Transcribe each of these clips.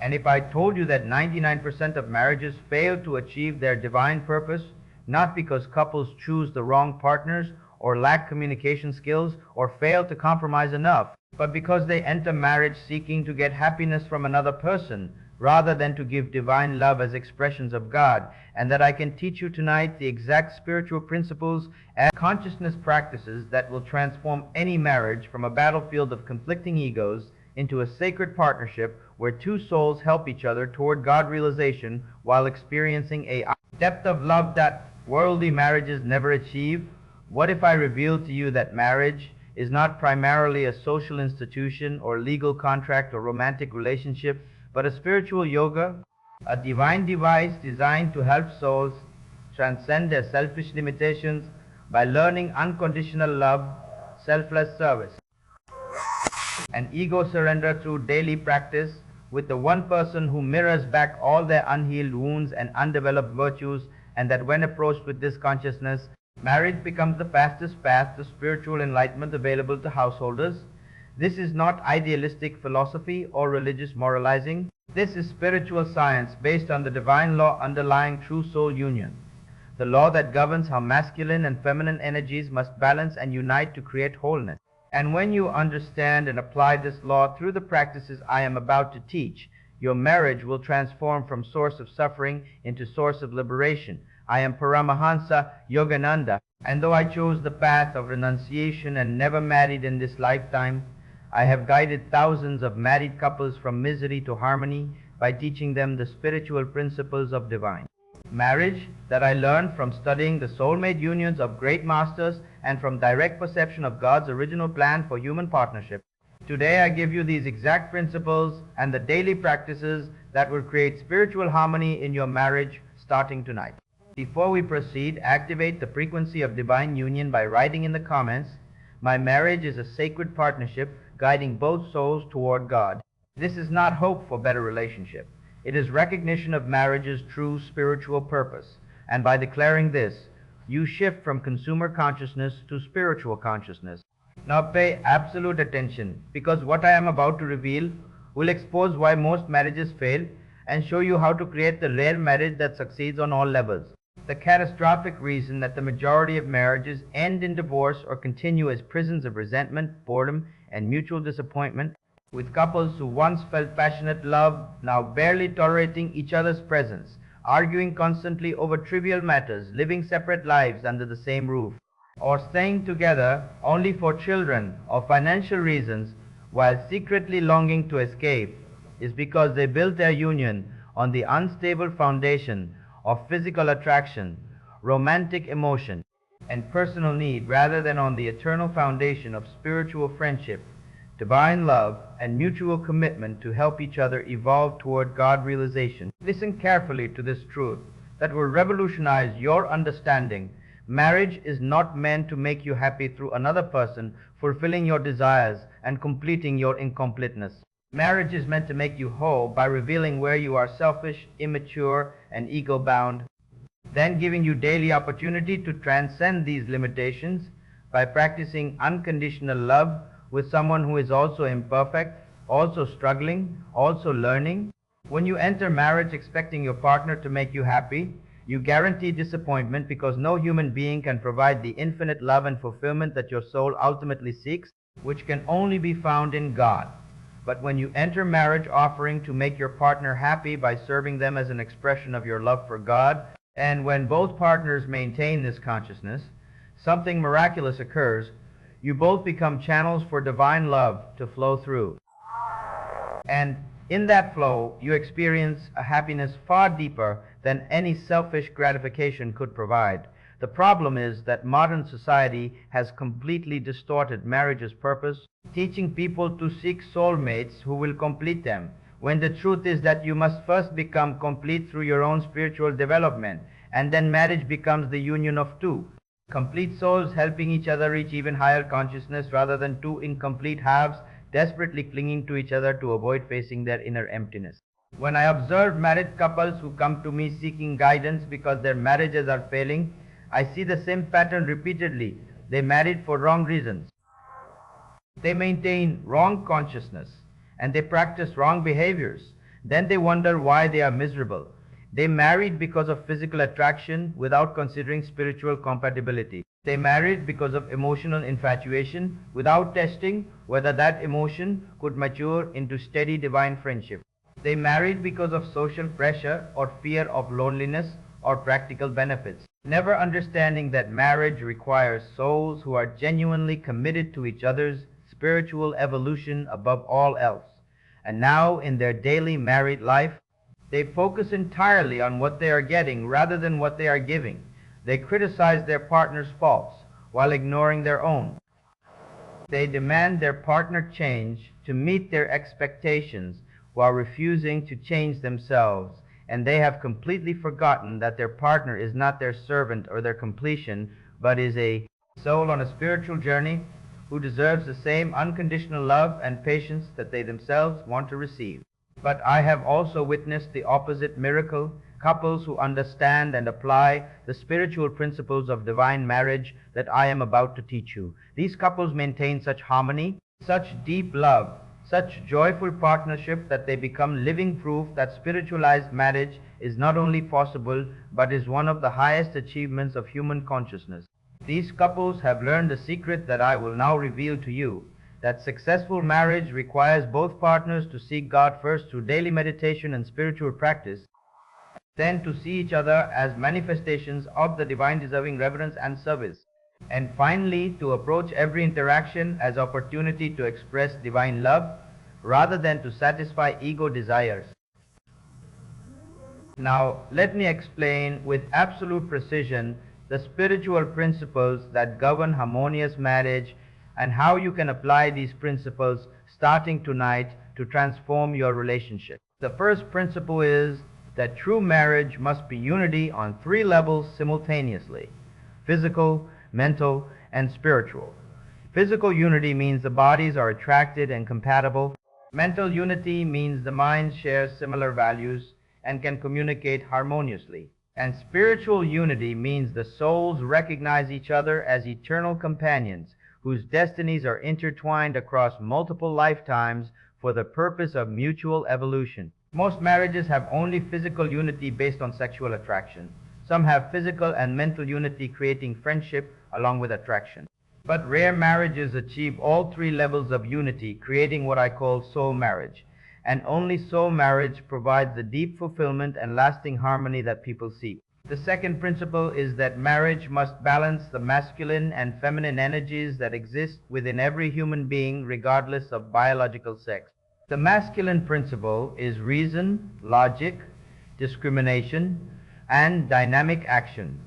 And if I told you that 99% of marriages fail to achieve their divine purpose, not because couples choose the wrong partners or lack communication skills or fail to compromise enough, but because they enter marriage seeking to get happiness from another person rather than to give divine love as expressions of God, and that I can teach you tonight the exact spiritual principles and consciousness practices that will transform any marriage from a battlefield of conflicting egos into a sacred partnership where two souls help each other toward God realization while experiencing a depth of love that worldly marriages never achieve. What if I revealed to you that marriage is not primarily a social institution or legal contract or romantic relationship, but a spiritual yoga, a divine device designed to help souls transcend their selfish limitations by learning unconditional love, selfless service, and ego surrender through daily practice with the one person who mirrors back all their unhealed wounds and undeveloped virtues, and that when approached with this consciousness, marriage becomes the fastest path to spiritual enlightenment available to householders. This is not idealistic philosophy or religious moralizing. This is spiritual science based on the divine law underlying true soul union, the law that governs how masculine and feminine energies must balance and unite to create wholeness. And when you understand and apply this law through the practices I am about to teach, your marriage will transform from source of suffering into source of liberation. I am Paramahansa Yogananda, and though I chose the path of renunciation and never married in this lifetime, I have guided thousands of married couples from misery to harmony by teaching them the spiritual principles of divine marriage that I learned from studying the soulmate unions of great masters and from direct perception of God's original plan for human partnership. Today I give you these exact principles and the daily practices that will create spiritual harmony in your marriage starting tonight. Before we proceed, activate the frequency of divine union by writing in the comments, "My marriage is a sacred partnership guiding both souls toward God." This is not hope for better relationship. It is recognition of marriage's true spiritual purpose. And by declaring this, you shift from consumer consciousness to spiritual consciousness. Now pay absolute attention, because what I am about to reveal will expose why most marriages fail and show you how to create the rare marriage that succeeds on all levels. The catastrophic reason that the majority of marriages end in divorce or continue as prisons of resentment, boredom, and mutual disappointment, with couples who once felt passionate love now barely tolerating each other's presence, arguing constantly over trivial matters, living separate lives under the same roof, or staying together only for children or financial reasons while secretly longing to escape, is because they built their union on the unstable foundation of physical attraction, romantic emotion, and personal need rather than on the eternal foundation of spiritual friendship, divine love, and mutual commitment to help each other evolve toward God realization. Listen carefully to this truth that will revolutionize your understanding. Marriage is not meant to make you happy through another person fulfilling your desires and completing your incompleteness. Marriage is meant to make you whole by revealing where you are selfish, immature, and ego-bound, then giving you daily opportunity to transcend these limitations by practicing unconditional love with someone who is also imperfect, also struggling, also learning. When you enter marriage expecting your partner to make you happy, you guarantee disappointment because no human being can provide the infinite love and fulfillment that your soul ultimately seeks, which can only be found in God. But when you enter marriage offering to make your partner happy by serving them as an expression of your love for God, and when both partners maintain this consciousness, something miraculous occurs. You both become channels for divine love to flow through. And in that flow, you experience a happiness far deeper than any selfish gratification could provide. The problem is that modern society has completely distorted marriage's purpose, teaching people to seek soulmates who will complete them, when the truth is that you must first become complete through your own spiritual development, and then marriage becomes the union of two. Complete souls helping each other reach even higher consciousness rather than two incomplete halves desperately clinging to each other to avoid facing their inner emptiness. When I observe married couples who come to me seeking guidance because their marriages are failing, I see the same pattern repeatedly. They married for wrong reasons. They maintain wrong consciousness and they practice wrong behaviors. Then they wonder why they are miserable. They married because of physical attraction without considering spiritual compatibility. They married because of emotional infatuation without testing whether that emotion could mature into steady divine friendship. They married because of social pressure or fear of loneliness or practical benefits, never understanding that marriage requires souls who are genuinely committed to each other's spiritual evolution above all else. And now, in their daily married life, they focus entirely on what they are getting rather than what they are giving. They criticize their partner's faults while ignoring their own. They demand their partner change to meet their expectations while refusing to change themselves, and they have completely forgotten that their partner is not their servant or their completion, but is a soul on a spiritual journey who deserves the same unconditional love and patience that they themselves want to receive. But I have also witnessed the opposite miracle, couples who understand and apply the spiritual principles of divine marriage that I am about to teach you. These couples maintain such harmony, such deep love, such joyful partnership that they become living proof that spiritualized marriage is not only possible but is one of the highest achievements of human consciousness. These couples have learned the secret that I will now reveal to you, that successful marriage requires both partners to seek God first through daily meditation and spiritual practice, then to see each other as manifestations of the divine deserving reverence and service, and finally to approach every interaction as opportunity to express divine love rather than to satisfy ego desires. Now let me explain with absolute precision the spiritual principles that govern harmonious marriage and how you can apply these principles starting tonight to transform your relationship. The first principle is that true marriage must be unity on three levels simultaneously: physical, mental, and spiritual. Physical unity means the bodies are attracted and compatible. Mental unity means the minds share similar values and can communicate harmoniously. And spiritual unity means the souls recognize each other as eternal companions whose destinies are intertwined across multiple lifetimes for the purpose of mutual evolution. Most marriages have only physical unity based on sexual attraction. Some have physical and mental unity creating friendship along with attraction. But rare marriages achieve all three levels of unity, creating what I call soul marriage. And only soul marriage provides the deep fulfillment and lasting harmony that people seek. The second principle is that marriage must balance the masculine and feminine energies that exist within every human being regardless of biological sex. The masculine principle is reason, logic, discrimination, and dynamic action.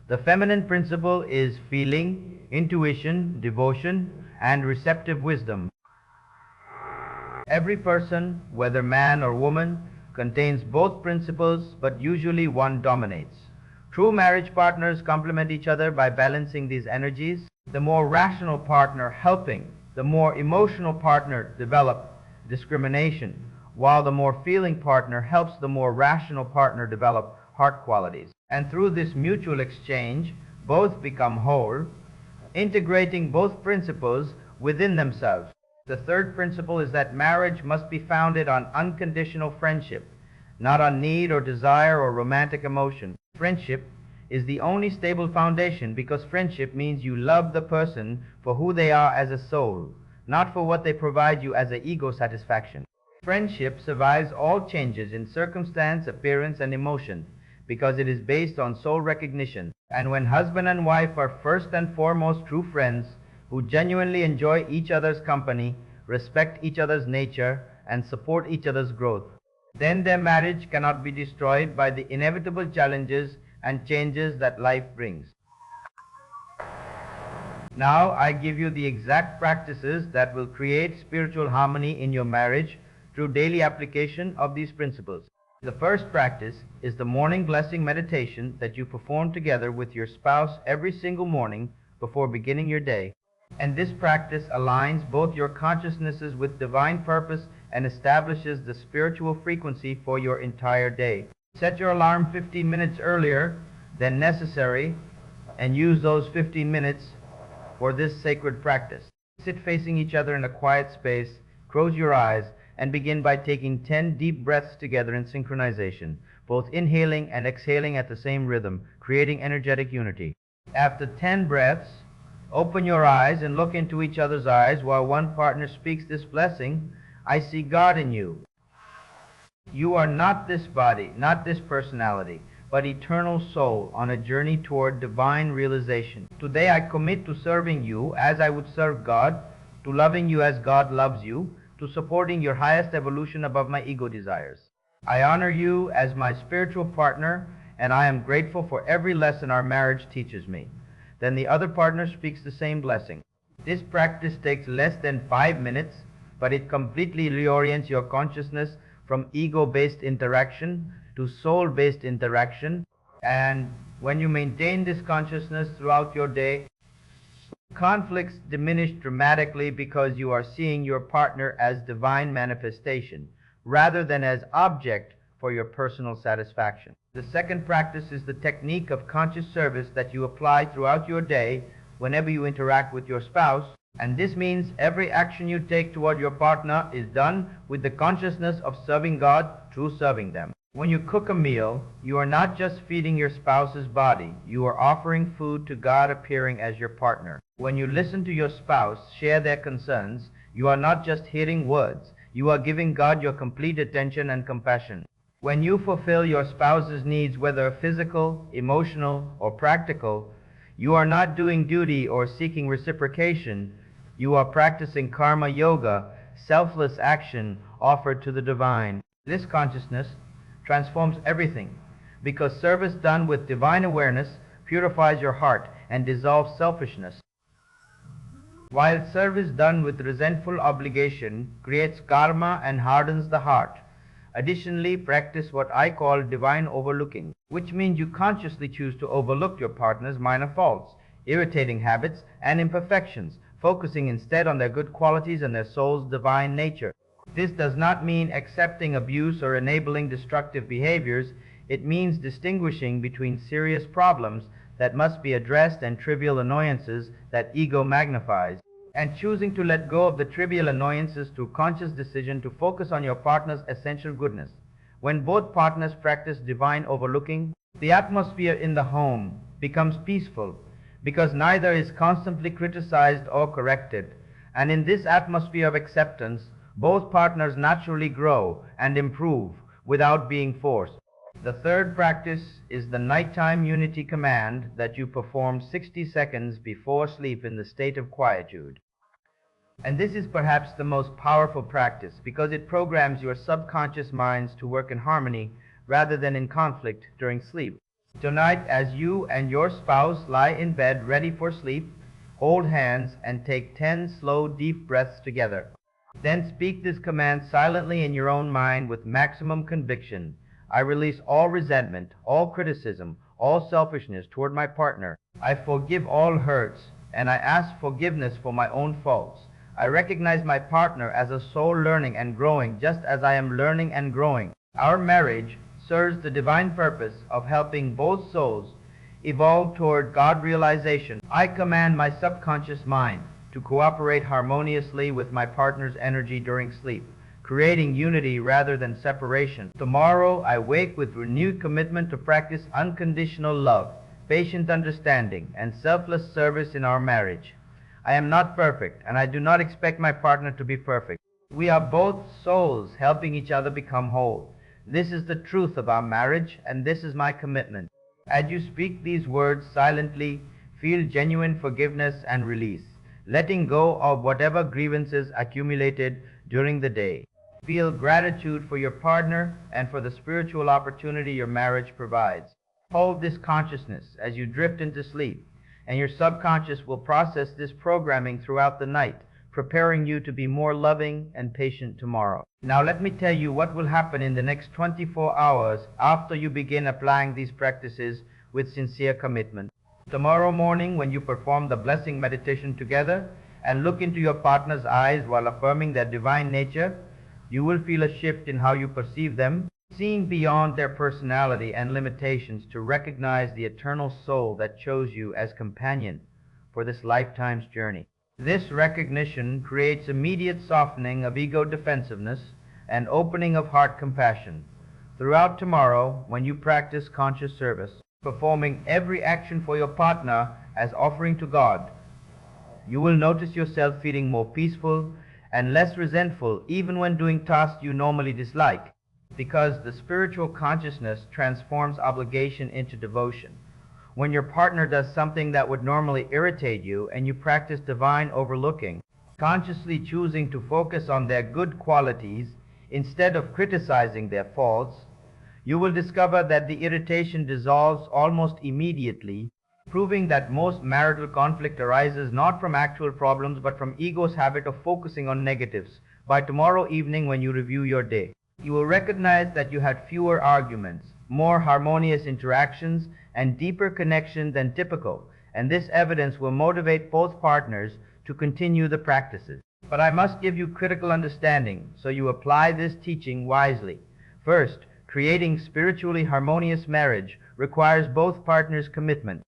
The feminine principle is feeling, intuition, devotion, and receptive wisdom. Every person, whether man or woman, contains both principles, but usually one dominates. True marriage partners complement each other by balancing these energies. The more rational partner helping, the more emotional partner develop discrimination, while the more feeling partner helps the more rational partner develop heart qualities. And through this mutual exchange, both become whole, integrating both principles within themselves. The third principle is that marriage must be founded on unconditional friendship, not on need or desire or romantic emotion. Friendship is the only stable foundation because friendship means you love the person for who they are as a soul, not for what they provide you as an ego satisfaction. Friendship survives all changes in circumstance, appearance, and emotion because it is based on soul recognition. And when husband and wife are first and foremost true friends who genuinely enjoy each other's company, respect each other's nature, and support each other's growth, then their marriage cannot be destroyed by the inevitable challenges and changes that life brings. Now I give you the exact practices that will create spiritual harmony in your marriage through daily application of these principles. The first practice is the morning blessing meditation that you perform together with your spouse every single morning before beginning your day. And this practice aligns both your consciousnesses with divine purpose and establishes the spiritual frequency for your entire day. Set your alarm 15 minutes earlier than necessary and use those 15 minutes for this sacred practice. Sit facing each other in a quiet space, close your eyes, and begin by taking 10 deep breaths together in synchronization, both inhaling and exhaling at the same rhythm, creating energetic unity. After 10 breaths, open your eyes and look into each other's eyes while one partner speaks this blessing. I see God in you. You are not this body, not this personality, but eternal soul on a journey toward divine realization. Today I commit to serving you as I would serve God, to loving you as God loves you, to supporting your highest evolution above my ego desires. I honor you as my spiritual partner, and I am grateful for every lesson our marriage teaches me. Then the other partner speaks the same blessing. This practice takes less than 5 minutes, but it completely reorients your consciousness from ego-based interaction to soul-based interaction. And when you maintain this consciousness throughout your day, conflicts diminish dramatically because you are seeing your partner as divine manifestation rather than as object for your personal satisfaction. The second practice is the technique of conscious service that you apply throughout your day whenever you interact with your spouse. And this means every action you take toward your partner is done with the consciousness of serving God through serving them. When you cook a meal, you are not just feeding your spouse's body, you are offering food to God appearing as your partner. When you listen to your spouse share their concerns, you are not just hearing words, you are giving God your complete attention and compassion. When you fulfill your spouse's needs, whether physical, emotional, or practical, you are not doing duty or seeking reciprocation. You are practicing karma yoga, selfless action offered to the divine. This consciousness transforms everything, because service done with divine awareness purifies your heart and dissolves selfishness, while service done with resentful obligation creates karma and hardens the heart. Additionally, practice what I call divine overlooking, which means you consciously choose to overlook your partner's minor faults, irritating habits, and imperfections, focusing instead on their good qualities and their soul's divine nature. This does not mean accepting abuse or enabling destructive behaviors. It means distinguishing between serious problems that must be addressed and trivial annoyances that ego magnifies, and choosing to let go of the trivial annoyances through conscious decision to focus on your partner's essential goodness. When both partners practice divine overlooking, the atmosphere in the home becomes peaceful, because neither is constantly criticized or corrected. And in this atmosphere of acceptance, both partners naturally grow and improve without being forced. The third practice is the nighttime unity command that you perform 60 seconds before sleep in the state of quietude. And this is perhaps the most powerful practice because it programs your subconscious minds to work in harmony rather than in conflict during sleep. Tonight, as you and your spouse lie in bed ready for sleep, hold hands and take 10 slow, deep breaths together. Then speak this command silently in your own mind with maximum conviction. I release all resentment, all criticism, all selfishness toward my partner. I forgive all hurts, and I ask forgiveness for my own faults. I recognize my partner as a soul learning and growing just as I am learning and growing. Our marriage serves the divine purpose of helping both souls evolve toward God realization. I command my subconscious mind to cooperate harmoniously with my partner's energy during sleep, creating unity rather than separation. Tomorrow I wake with renewed commitment to practice unconditional love, patient understanding, and selfless service in our marriage. I am not perfect, and I do not expect my partner to be perfect. We are both souls helping each other become whole. This is the truth of our marriage, and this is my commitment. As you speak these words silently, feel genuine forgiveness and release, letting go of whatever grievances accumulated during the day. Feel gratitude for your partner and for the spiritual opportunity your marriage provides. Hold this consciousness as you drift into sleep, and your subconscious will process this programming throughout the night, preparing you to be more loving and patient tomorrow. Now let me tell you what will happen in the next 24 hours after you begin applying these practices with sincere commitment. Tomorrow morning, when you perform the blessing meditation together and look into your partner's eyes while affirming their divine nature, you will feel a shift in how you perceive them, seeing beyond their personality and limitations to recognize the eternal soul that chose you as companion for this lifetime's journey. This recognition creates immediate softening of ego defensiveness and opening of heart compassion. Throughout tomorrow, when you practice conscious service, performing every action for your partner as offering to God, you will notice yourself feeling more peaceful and less resentful even when doing tasks you normally dislike, because the spiritual consciousness transforms obligation into devotion. When your partner does something that would normally irritate you and you practice divine overlooking, consciously choosing to focus on their good qualities instead of criticizing their faults, you will discover that the irritation dissolves almost immediately, proving that most marital conflict arises not from actual problems but from ego's habit of focusing on negatives. By tomorrow evening, when you review your day, you will recognize that you had fewer arguments, more harmonious interactions, and deeper connection than typical, and this evidence will motivate both partners to continue the practices. But I must give you critical understanding, so you apply this teaching wisely. First, creating spiritually harmonious marriage requires both partners' commitment.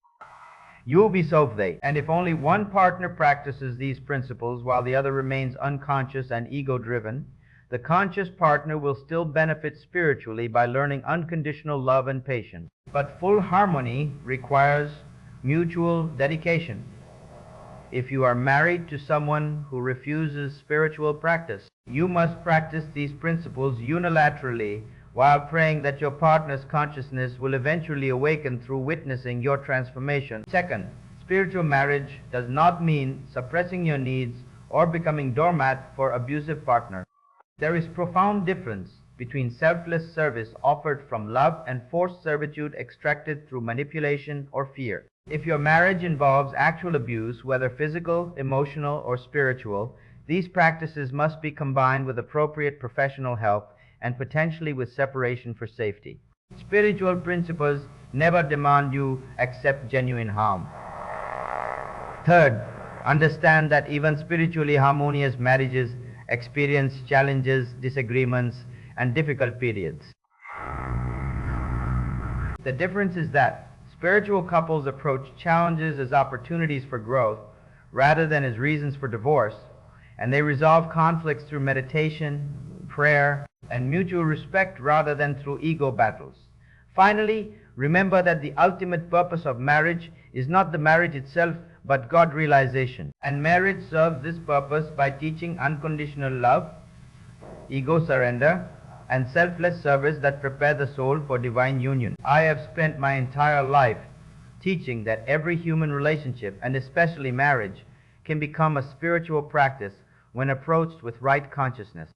Yuvi Sovde, and if only one partner practices these principles while the other remains unconscious and ego-driven, the conscious partner will still benefit spiritually by learning unconditional love and patience. But full harmony requires mutual dedication. If you are married to someone who refuses spiritual practice, you must practice these principles unilaterally while praying that your partner's consciousness will eventually awaken through witnessing your transformation. Second, spiritual marriage does not mean suppressing your needs or becoming doormat for abusive partner. There is profound difference between selfless service offered from love and forced servitude extracted through manipulation or fear. If your marriage involves actual abuse, whether physical, emotional, or spiritual, these practices must be combined with appropriate professional help and potentially with separation for safety. Spiritual principles never demand you accept genuine harm. Third, understand that even spiritually harmonious marriages experience challenges, disagreements, and difficult periods. The difference is that spiritual couples approach challenges as opportunities for growth rather than as reasons for divorce, and they resolve conflicts through meditation, prayer, and mutual respect rather than through ego battles. Finally, remember that the ultimate purpose of marriage is not the marriage itself but God realization, and marriage serves this purpose by teaching unconditional love, ego surrender, and selfless service that prepare the soul for divine union. I have spent my entire life teaching that every human relationship, and especially marriage, can become a spiritual practice when approached with right consciousness.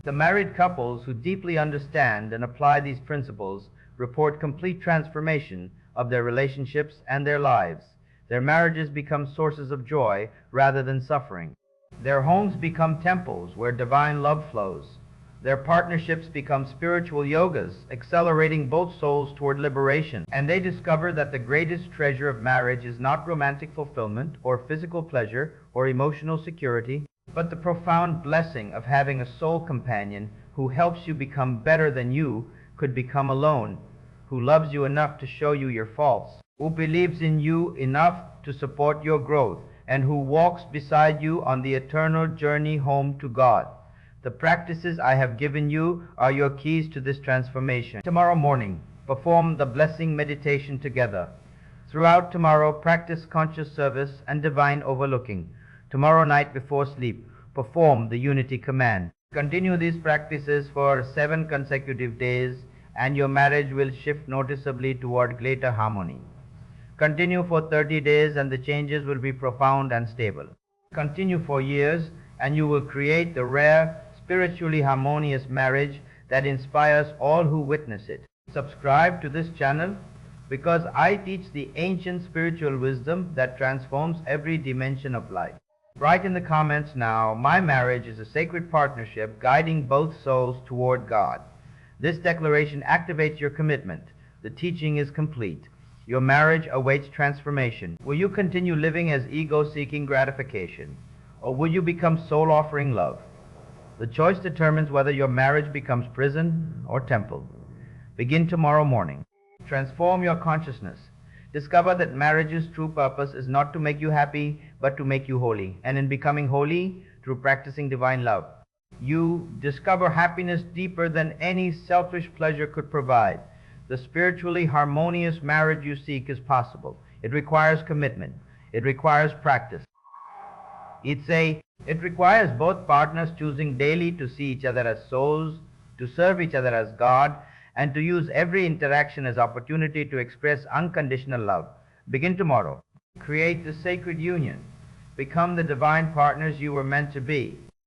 The married couples who deeply understand and apply these principles report complete transformation of their relationships and their lives. Their marriages become sources of joy rather than suffering. Their homes become temples where divine love flows. Their partnerships become spiritual yogas, accelerating both souls toward liberation. And they discover that the greatest treasure of marriage is not romantic fulfillment or physical pleasure or emotional security, but the profound blessing of having a soul companion who helps you become better than you could become alone, who loves you enough to show you your faults, who believes in you enough to support your growth, and who walks beside you on the eternal journey home to God. The practices I have given you are your keys to this transformation. Tomorrow morning, perform the blessing meditation together. Throughout tomorrow, practice conscious service and divine overlooking. Tomorrow night before sleep, perform the unity command. Continue these practices for 7 consecutive days, and your marriage will shift noticeably toward greater harmony. Continue for 30 days, and the changes will be profound and stable. Continue for years, and you will create the rare, spiritually harmonious marriage that inspires all who witness it. Subscribe to this channel because I teach the ancient spiritual wisdom that transforms every dimension of life. Write in the comments now, my marriage is a sacred partnership guiding both souls toward God. This declaration activates your commitment. The teaching is complete. Your marriage awaits transformation. Will you continue living as ego-seeking gratification, or will you become soul-offering love? The choice determines whether your marriage becomes prison or temple. Begin tomorrow morning. Transform your consciousness. Discover that marriage's true purpose is not to make you happy, but to make you holy, and in becoming holy, through practicing divine love. You discover happiness deeper than any selfish pleasure could provide. The spiritually harmonious marriage you seek is possible. It requires commitment. It requires practice. It requires both partners choosing daily to see each other as souls, to serve each other as God, and to use every interaction as opportunity to express unconditional love. Begin tomorrow. Create the sacred union. Become the divine partners you were meant to be.